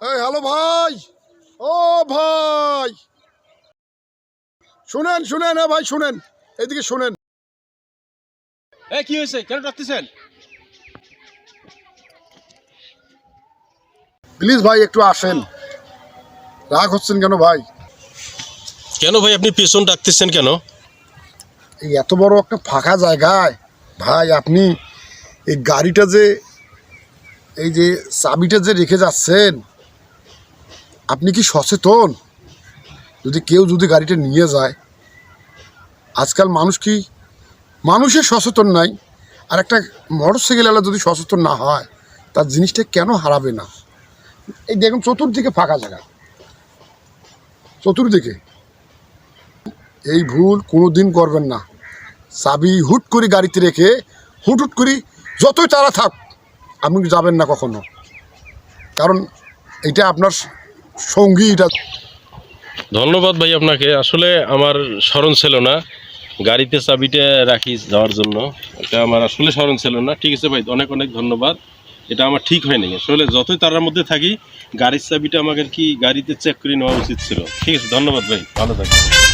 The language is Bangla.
এই হ্যালো ভাই, ও ভাই, শুনেন শুনেন, ভাই শুনেন, এইদিকে শুনেন। কি হয়েছে, কেন ডাকতেছেন? প্লিজ ভাই একটু আসেন। রাগ হচ্ছেন কেন ভাই? কেন ভাই আপনি পেছন ডাকতেছেন কেন? এই এত বড় একটা ফাঁকা জায়গায় ভাই আপনি এই গাড়িটা যে, এই যে চাবিটা যে রেখে যাচ্ছেন, আপনি কি সচেতন? যদি কেউ যদি গাড়িটা নিয়ে যায়, আজকাল মানুষের সচেতন নাই, আর একটা মোটর সাইকেলওয়ালা যদি সচেতন না হয়, তার জিনিসটা কেন হারাবে না? এই দেখুন চতুর্দিকে ফাঁকা জায়গা, চতুর্দিকে। এই ভুল কোনো দিন করবেন না। চাবি হুট করে গাড়িতে রেখে হুট হুট করে যতই তারা থাক, আপনি যাবেন না কখনো, কারণ এটা আপনার সঙ্গী। এটা ধন্যবাদ ভাই আপনাকে। আসলে আমার স্মরণ ছিল না গাড়িতে চাবিটা রাখি যাওয়ার জন্য, এটা আমার আসলে স্মরণ ছিল না। ঠিক আছে ভাই, অনেক অনেক ধন্যবাদ। এটা আমার ঠিক হয়নি। আসলে যতই তারার মধ্যে থাকি, গাড়ির চাবিটা আমাকে কি গাড়িতে চেক করে নেওয়া উচিত ছিল। ঠিক আছে, ধন্যবাদ ভাই, ভালো থাকবেন।